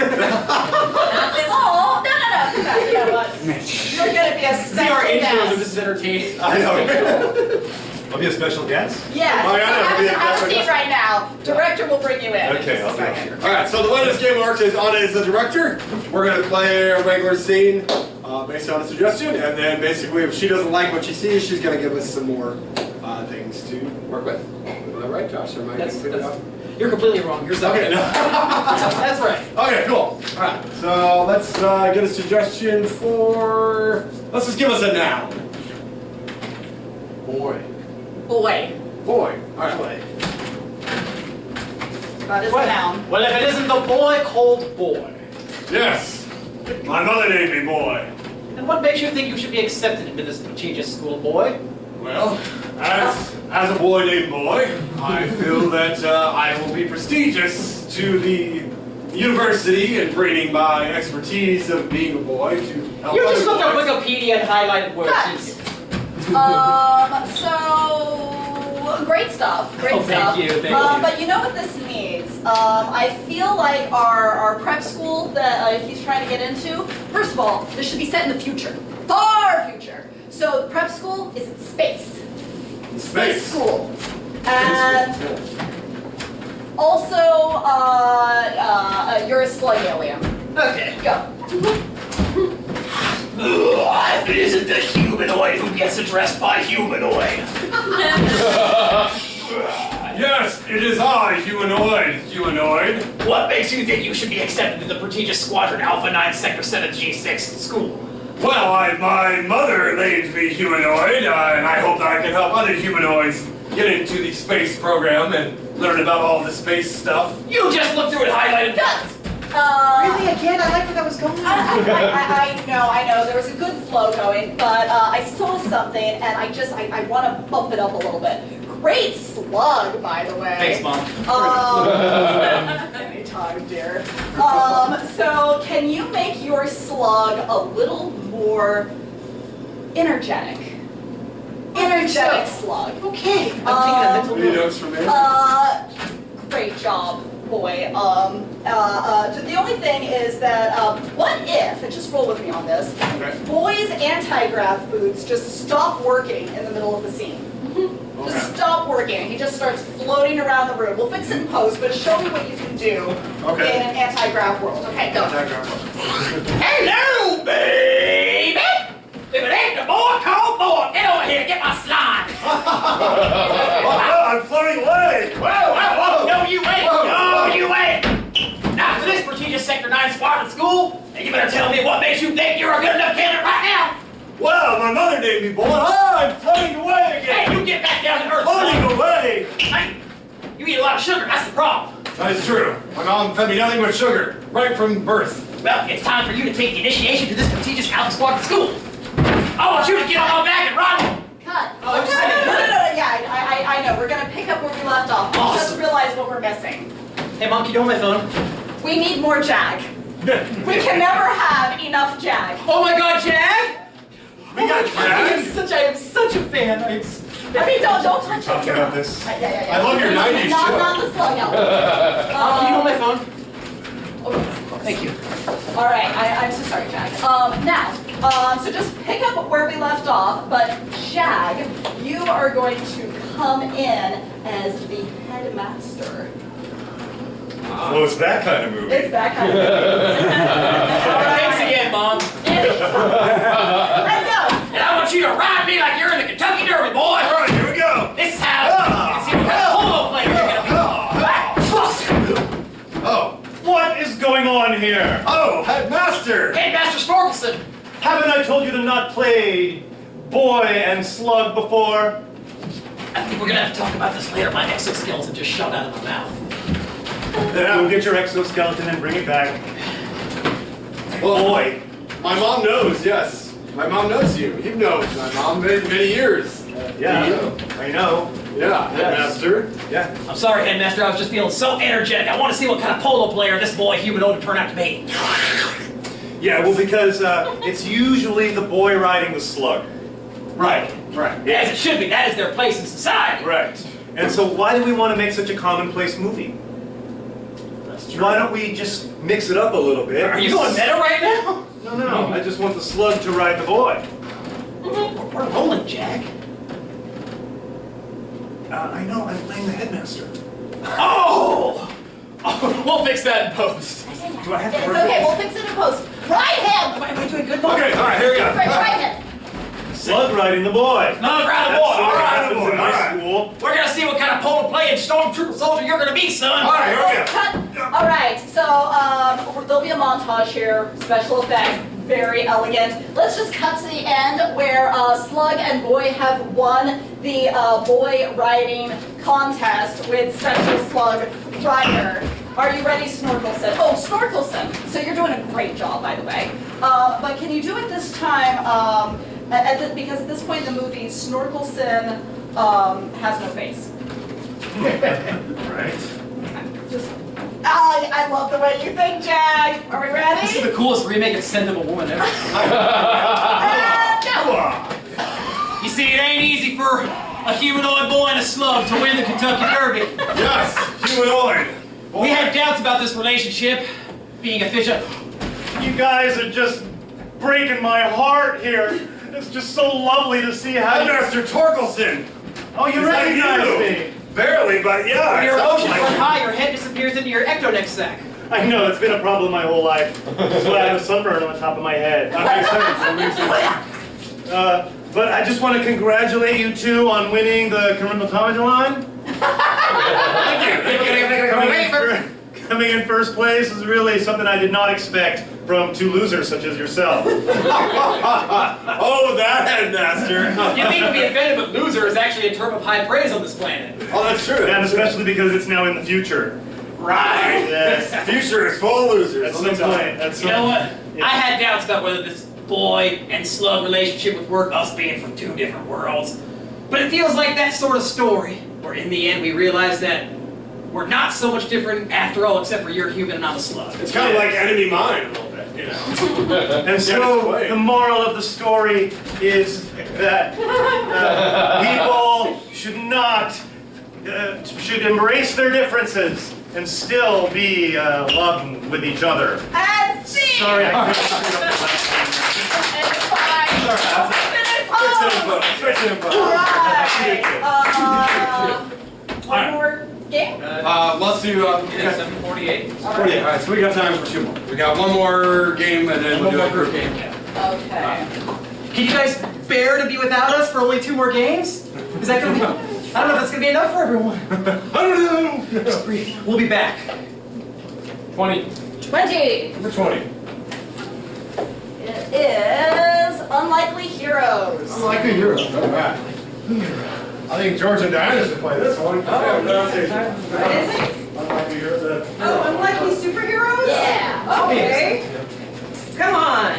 Oh, no. Come back. You know what? You're gonna be a See our special intros, guest. this is entertaining. I know. I'll be a special guest? Yes. Oh, yeah, so it'll be a have a special seat guest. right now. Director will bring you in. Okay, I'll be up here. Alright, so the way this game works is Anna is the director. We're going to play a regular scene based on a suggestion, and then basically if she doesn't like what she sees, she's going to give us some more things to work with. Am I right, Josh? Am I completely off? You're completely wrong. You're so Okay, no. That's right. Okay, cool. Alright, so let's get a suggestion for... Let's just give us a noun. Boy. Boy. Boy. Alright. That is the noun. Well, if it isn't the boy called boy, Yes. My mother named me Boy. then what makes you think you should be accepted into this prestigious school, boy? Well, as a boy named Boy, I feel that I will be prestigious to the university and bringing my expertise of being a boy to help You just other looked at boys. Wikipedia and highlighted words. Cut. So great stuff. Great Oh, stuff. thank you, thank you. But you know what this needs? I feel like our prep school that he's trying to get into. First of all, this should be set in the future, far future. So the prep school is in space. Space school. And also, you're a slug alien. Okay. Go. If it isn't the humanoid who gets addressed by humanoid. Yes, it is I, humanoid. What makes you think you should be accepted to the prestigious Squadron Alpha 9 Sector 7 G6 school? Well, my mother named me humanoid, and I hope that I can help other humanoids get into the space program and learn about all the space stuff. You just looked through it highlighted. Really? Again? I like where that was going. I know. There was a good flow going, but I saw something and I want to bump it up a little bit. Great slug, by the way. Thanks, Mom. Anytime, dear. So can you make your slug a little more energetic? Energetic slug. Okay. I'm taking a mental Any note. notes from there? Great job, boy. The only thing is that, what if, and just roll with me on this, boys' anti-grav boots just stop working in the middle of the scene. Just stop working. He just starts floating around the room. We'll fix it in post, but show me what you can do in an anti-grav world. Okay, go. Hello, baby! If it ain't the boy called boy, get over here and get my slime! I'm floating away! Whoa! No, you ain't! No, you ain't! Now, for this prestigious Sector 9 Squadron school, and you better tell me what makes you think you're a good enough candidate right now! Well, my mother named me Boy. I'm floating away again! Hey, you get back down to earth! Floating away! Hey, you eat a lot of sugar, that's the problem. That is true. My mom fed me nothing but sugar, right from birth. Well, it's time for you to take the initiation to this prestigious Alpha Squadron school. I want you to get on my back and run! Cut. Oh, I'm No, sorry. yeah, I know. We're gonna pick up where we left off. We Awesome. just realized what we're missing. Hey, Mom, can you hold my phone? We need more Jag. We can never have enough Jag. Oh my god, Jag! We got I Jag. am such a fan. I mean, don't touch it. Talking about this. Yeah. I love your 90s Not, show. not the slug out. Can you hold my phone? Oh, Thank you. all right, I'm so sorry, Jag. So just pick up where we left off, but Jag, you are going to come in as the headmaster. Oh, it's that kind of movie. It's that kind of thing. Thanks again, Mom. I know. And I want you to ride me like you're in the Kentucky Derby, boy. All right, here we go. This is how you can see what kind of polo player you're gonna be. Oh, What is going on here? oh, headmaster. Hey, Master Sporkelson. Haven't I told you to not play boy and slug before? I think we're gonna have to talk about this later. My exoskeleton just shot out of my mouth. Then go get your exoskeleton and bring it back. Well, Boy. my mom knows, yes. My mom knows you. You've known my mom many years. Yeah, You. I know. Yeah, headmaster. Yeah. I'm sorry, Headmaster, I was just feeling so energetic. I want to see what kind of polo player this boy humanoid would turn out to be. Yeah, well, because it's usually the boy riding the slug. Right. Right. As it should be. That is their place in society. Right. And so why do we want to make such a commonplace movie? That's Why don't we just mix it up a little bit? Are you going meta right now? No. I just want the slug to ride the boy. We're rolling, Jack. I know, I'm playing the headmaster. Oh! We'll fix that in post. Do I have It's to okay, we'll fix it in post. Ride him! Am I doing good? Okay, all right, here we go. Ride him! Slug riding the boy. No, grab the That's boy. what All right. happens in my school. We're gonna see what kind of polo playing stormtrooper soldier you're gonna be, son. All right, here we go. Cut. All right, so there'll be a montage here, special effects, very elegant. Let's just cut to the end where Slug and Boy have won the boy riding contest with Special Slug Rider. Are you ready, Snorkelson? Oh, Snorkelson. So you're doing a great job, by the way. But can you do it this time? Because at this point in the movie, Snorkelson has no face. Right. Just, I love the way you think, Jag. Are we ready? This is the coolest remake of Scent of a Woman ever. No. You see, it ain't easy for a humanoid boy and a slug to win the Kentucky Derby. Yes, humanoid. We had doubts about this relationship being official. You guys are just breaking my heart here. It's just so lovely to see how you... Headmaster Torkelson. Oh, you Is that recognize you? me. Barely, but yeah. When your it sounds emotions like run it. high, your head disappears into your ectoneck sac. I know, it's been a problem my whole life. That's why I have a sunburn on the top of my head. That makes sense. That makes sense. But I just want to congratulate you two on winning the Carimbatomagelon. Coming in first place is really something I did not expect from two losers such as yourself. Oh, that headmaster. You think to be offended, but loser is actually a term of high praise on this planet. Oh, that's true. And especially because it's now in the future. Right. Yes. Future is full of losers. At some point. At some You know what? Yeah. I had doubts about whether this boy and slug relationship would work, us being from two different worlds. But it feels like that sort of story, where in the end we realize that we're not so much different after all, except for you're human and I'm a slug. It's kind of like enemy mine a little bit, you know. And so the moral of the story is that people should embrace their differences and still be loving with each other. And see. Sorry, I couldn't. Switch it in post. One more game? Let's do. Yeah, 748. 48. All right, so we got time for two more. We got one more game and then we'll do a group game. Okay. Can you guys bear to be without us for only 2 more games? Is that gonna be... I don't know if that's gonna be enough for everyone. I don't know. Just breathe. We'll be back. 20. 20. Number 20. It is Unlikely Heroes. Unlikely Heroes. Not bad. I think George and Diana should play this one. What is it? Unlikely Heroes. Oh, unlikely superheroes? Yeah. Okay. Come on.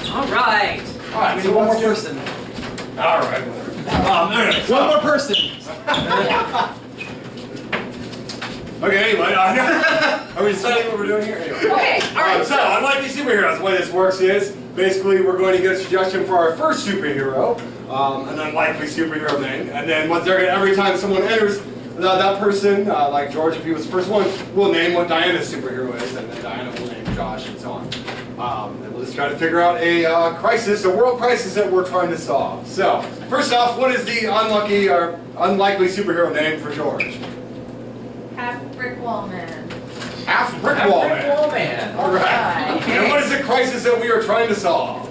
All right. All right, We so need one more let's do- person. All right. One more person. Okay, anyway, are we deciding what we're doing here? Anyway. Okay, all right. So, Unlikely Superheroes, the way this works is, basically we're going to get a suggestion for our first superhero, an unlikely superhero name, and then once they're gonna, every time someone enters, that person, like George, if he was the first one, will name what Diana's superhero is, and then Diana will name Josh, and so on. And we'll just try to figure out a crisis, a world crisis that we're trying to solve. So, first off, what is the unlucky or unlikely superhero name for George? Half Brick Woman. Half Brick Wall Man. Wall Man. All right. And what is the crisis that we are trying to solve?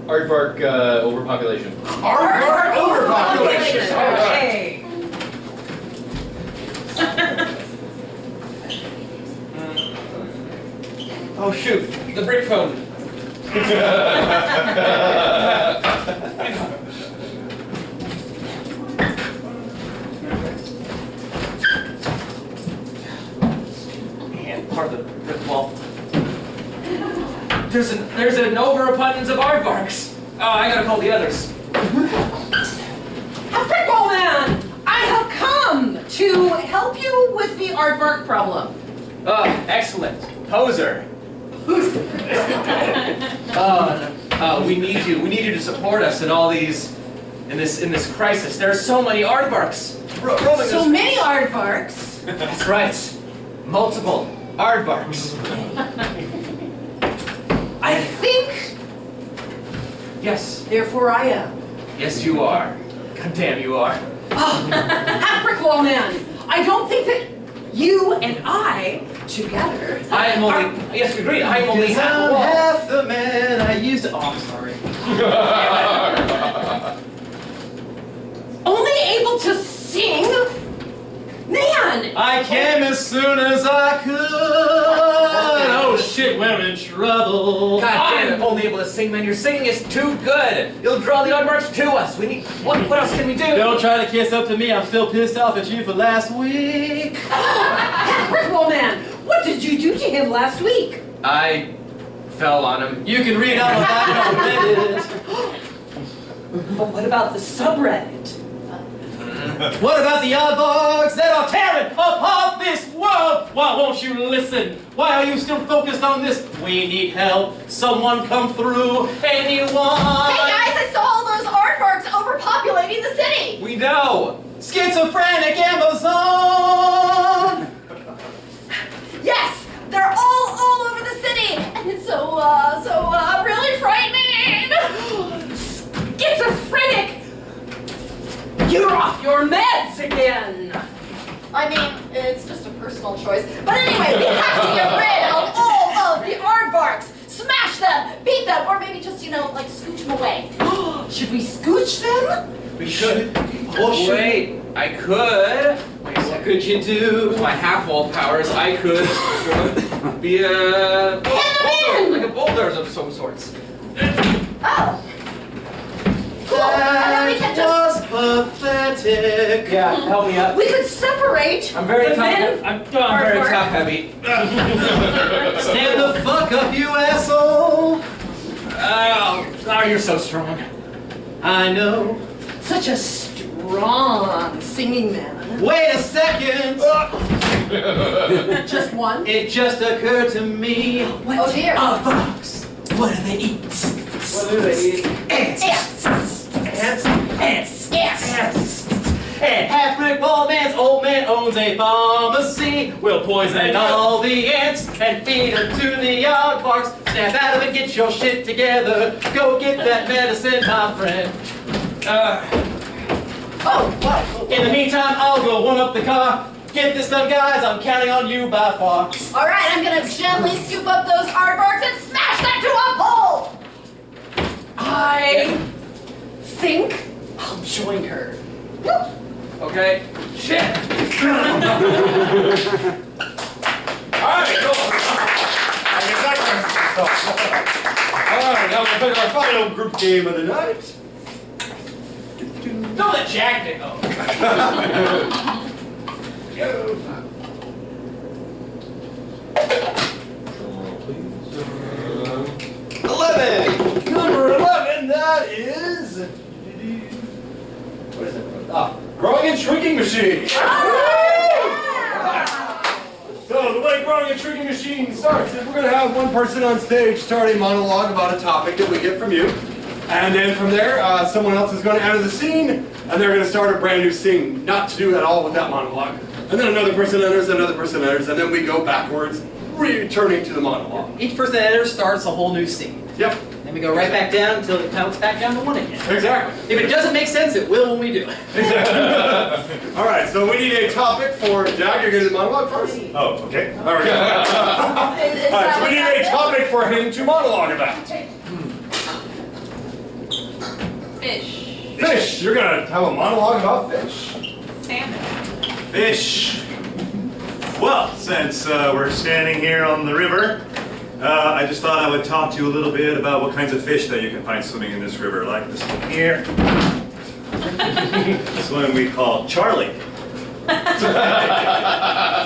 Aardvark overpopulation. Aardvark overpopulation. All right. Okay. Oh shoot, the brick phone. And part of the brick wall. There's an overabundance of aardvarks. Oh, I gotta call the others. Brickball Man, I have come to help you with the aardvark problem. Oh, excellent. Poser. We need you. We need you to support us in all these, in this crisis. There are so many aardvarks roaming So this- many aardvarks. That's right. Multiple aardvarks. I think, Yes. therefore I am. Yes, you are. God damn, you are. Brickball Man, I don't think that you and I together. I am only. Yes, we agree. I am only Because half a I'm wall. half the man I used to. Oh, I'm sorry. Only able to sing? Man! I came as soon as I could. Oh shit, we're in trouble. God damn, I'm only able to sing, man. Your singing is too good. You'll draw the aardvarks to us. We need. What else can we do? Don't try to kiss up to me. I'm still pissed off at you for last week. Brickball Man, what did you do to him last week? I fell on him. You can read all about it on Reddit. But what about the subreddit? What about the aardvarks that are tearing apart this world? Why won't you listen? Why are you still focused on this? We need help. Someone come through. Anyone? Hey guys, I saw all those aardvarks overpopulating the city! We know. Schizophrenic Amazon! Yes, they're all over the city, and it's so really frightening. Schizophrenic! You're off your meds again! I mean, it's just a personal choice. But anyway, we have to get rid of all of the aardvarks. Smash them, beat them, or maybe just, like scooch them away. Should we scooch them? We could. Or should Wait, I could. Wait a What second. could you do? With my half-wall powers, I could be a bulldozer, like a bulldozer of some sorts. Oh. Cool. And then we can just. Pathetic. Yeah, help me up. We could separate I'm very the top. men. I'm very Aardvark. top heavy. Stand the fuck up, you asshole! Oh, you're so strong. I know. Such a strong singing man. Wait a second! Just one? It just occurred to me. Oh dear. Aardvarks. What do they eat? What do they eat? Ants. Ants. Ants. Ants. Ants. Ants. And Half-Brick Ball Man's old man owns a pharmacy. We'll poison all the ants and feed them to the aardvarks. Snap out of it, get your shit together. Go get that medicine, my friend. In the meantime, I'll go warm up the car. Get this done, guys. I'm counting on you by far. All right, I'm gonna gently scoop up those aardvarks and smash them to a pole. I think I'll join her. Okay. Shit. Alright, cool. Alright, now we'll play our final group game of the night. Don't let Jack do. Oh. 11! Number 11, that is... What is it? Growing and Shrinking Machine! So, the way Growing and Shrinking Machine starts is we're going to have one person on stage start a monologue about a topic that we get from you. And then from there, someone else is going to enter the scene, and they're going to start a brand new scene, not to do at all with that monologue. And then another person enters, and then we go backwards, returning to the monologue. Each person that enters starts a whole new scene. Yep, Then we go right back down until it counts back down to one again. exactly. If it doesn't make sense, it will when we do it. All right, so we need a topic for Jack. You're going to do the monologue first? Oh, okay. There we go. All right, so we need a topic for him to monologue about. Fish. Fish. You're going to have a monologue about fish. Salmon. Fish. Well, since we're standing here on the river, I just thought I would talk to you a little bit about what kinds of fish that you can find swimming in this river, like this one here. This one we call Charlie.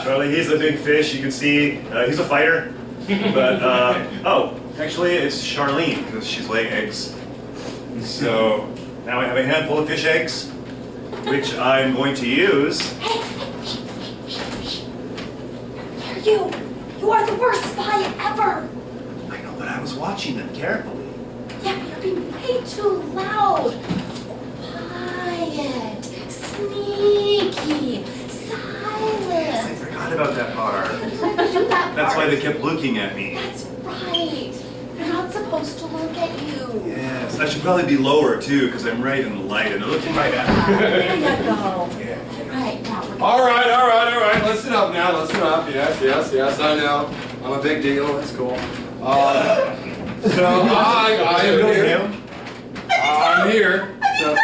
Charlie, he's a big fish. You can see he's a fighter. But, oh, actually it's Charlene, because she's laying eggs. So, now I have a handful of fish eggs, which I'm going to use. You are the worst spy ever. I know, but I was watching them carefully. Yeah, but you're being way too loud. Quiet, sneaky, silent. Yes, I forgot about that part. Do that That's why part. they kept looking at me. That's right. They're not supposed to look at you. Yes, I should probably be lower too, because I'm right in the light and they're looking right at me. There you go. Yeah. Right, now we're All right. Listen up now. Listen up. Yes. I know. I'm a big deal. That's cool. So I am here. I'm here. So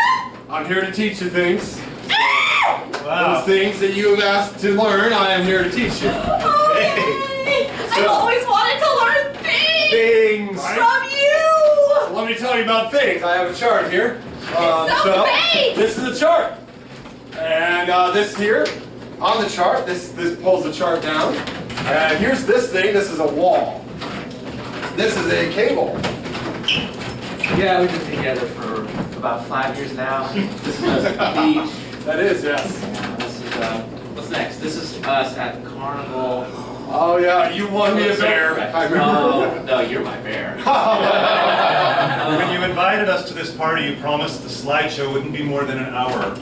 I'm here to teach you things. Wow. Those things that you have asked to learn, I am here to teach you. Oh, yay! I've always wanted to learn things Things. from you. Let me tell you about things. I have a chart here. It's so great. This is a chart. And this here, on the chart, this pulls the chart down. And here's this thing. This is a wall. This is a cable. Yeah, we've been together for about 5 years now. This is us at the beach. That is, yes. Yeah, this is, what's next? This is us at the carnival. Oh yeah, you won me a bear. I remember. Oh, no, you're my bear. When you invited us to this party, you promised the slideshow wouldn't be more than an hour.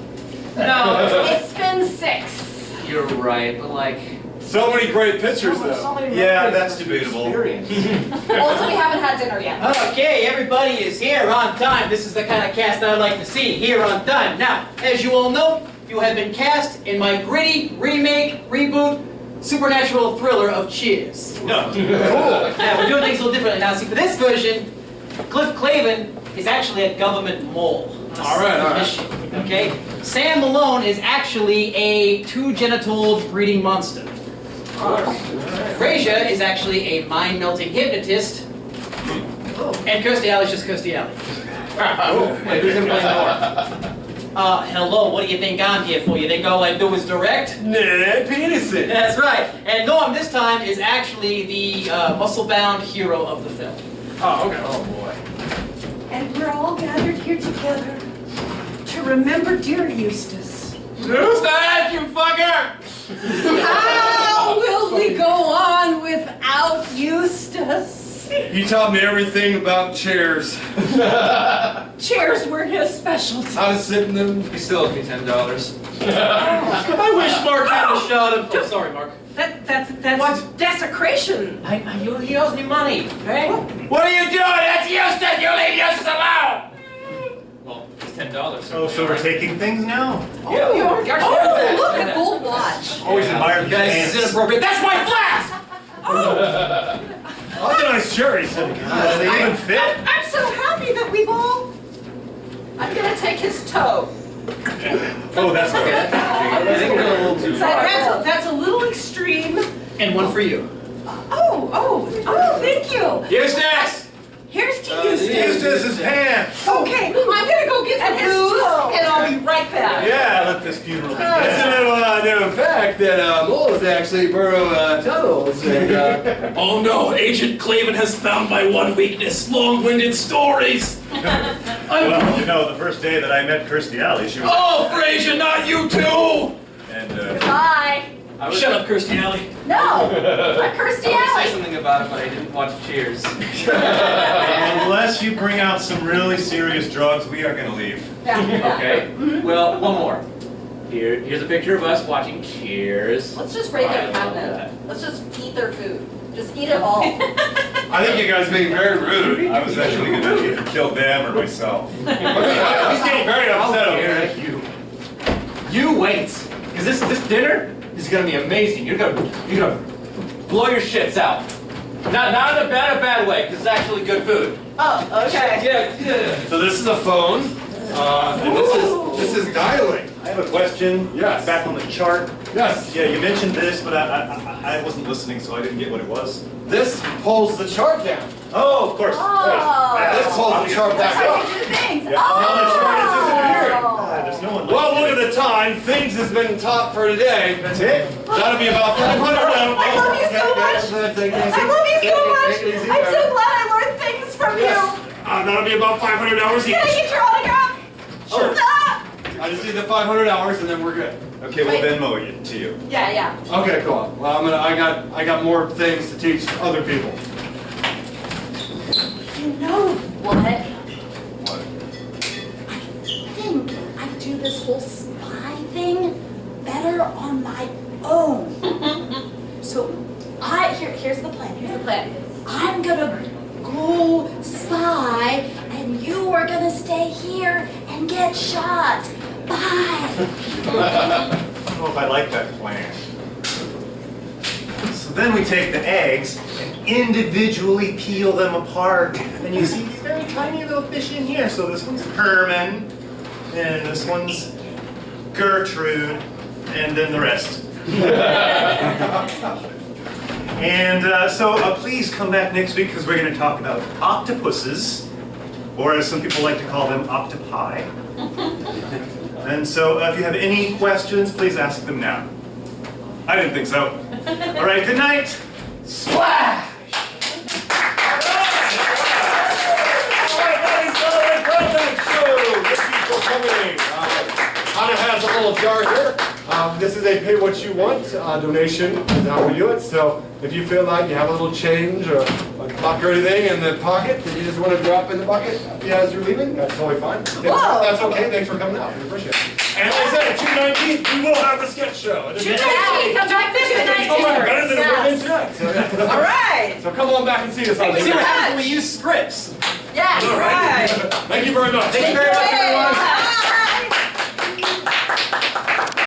No, It's been 6. you're right, but like... So many great pictures though. many Yeah, memories that's of debatable. experience. Also, we haven't had dinner yet. Okay, everybody is here on time. This is the kind of cast I like to see, here on time. Now, as you all know, you have been cast in my gritty remake, reboot, supernatural thriller of Cheers. No. Cool. Yeah, we're doing things a little differently now. See, for this version, Cliff Clavin is actually a government mole. All right. Mission, okay? Sam Malone is actually a two-genital breeding monster. Frasier is actually a mind-melting hypnotist. And Kirstie Alley's just Kirstie Alley. Wait, who's gonna play more? Hello, what do you think I'm here for? You think all I do is direct? Ned Peterson. That's right. And Norm this time is actually the muscle-bound hero of the film. Oh, okay. Oh boy. And we're all gathered here together to remember dear Eustace. Who's that, you fucker? How will we go on without Eustace? He taught me everything about chairs. Chairs weren't his specialty. How to sit in them. He still owes me $10. I wish Mark had a shot of... Oh, sorry, Mark. That's What? desecration. He owes me money, okay? What are you doing? That's Eustace! You leave Eustace alone! Well, it's $10. Oh, so we're taking things now? Yeah, we are. Oh, look, a gold watch. Always admired You these guys, pants. this is inappropriate. That's my flask! Oh, that's a nice chair, he said. God, they even fit. I'm so happy that we've all... I'm gonna take his toe. Oh, that's okay. I think we're going a little too far. That's a little extreme. And one for you. Oh, thank you. Eustace! Here's to Eustace. Eustace's pants. Okay, I'm gonna go get the booze, and I'll be right back. Yeah, let this funeral be. It's a little known fact that moles actually burrow tunnels. And, Oh no, Agent Clavin has found my one weakness, long-winded stories. Well, you know, the first day that I met Kirstie Alley, she was... Oh, Frasier, not you too! And, Bye. Shut up, Kirstie Alley. No, I'm Kirstie I would say Alley. something about it, but I didn't watch Cheers. unless you bring out some really serious drugs, we are going to leave. Okay. Well, one more. Here's a picture of us watching Cheers. Let's just raid their I love cabinet. Let's just eat their food. Just eat it all. I think you guys being very rude. I was actually going to either kill them or myself. He's getting very upset over here. You. You wait, because this dinner is gonna be amazing. You're gonna blow your shits out. Not in a bad way, because it's actually good food. Oh, okay. Yeah. So this is a phone, and this is dialing. I have a question. Yes. Back on the chart. Yes. Yeah, you mentioned this, but I wasn't listening, so I didn't get what it was. This pulls the chart down. Oh, of course. Oh. This pulls the chart back That's how up. you do things. Yeah. Oh. Now the chart is disappearing. There's no one. Well, look at the time. Things has been taught for today. That's it. That'll be about 500 now. I love you so much. I love you so much. I'm so glad I learned things from you. That'll be about 500 hours each. Can I get your autograph? Sure. Ah. I just need the 500 hours and then we're good. Okay, we'll Venmo it to you. Yeah, yeah. Okay, cool. Well, I got more things to teach other people. You know what? What? I think I do this whole spy thing better on my own. So here's the plan. Here's the plan. I'm gonna go spy, and you are gonna stay here and get shot. Bye. I don't know if I like that plan. So then we take the eggs and individually peel them apart. And you see these very tiny little fish in here. So this one's Herman, and this one's Gertrude, and then the rest. And so please come back next week because we're going to talk about octopuses, or as some people like to call them, octopi. And so if you have any questions, please ask them now. I didn't think so. All right, good night. Splash! Hannah has a little jar here. This is a pay what you want donation is how we do it. So if you feel like you have a little change or a buck or anything in the pocket that you just want to drop in the bucket as you're leaving, that's totally fine. That's okay. Thanks for coming out. We appreciate it. And like I said, June 19th, we will have a sketch show. June 19th, come back this June 19th. Oh my God, we're into it. All right. So come on back and see us on See what the happens when we use scripts. Yes. All right. Thank you very much. Thank you very much, everyone.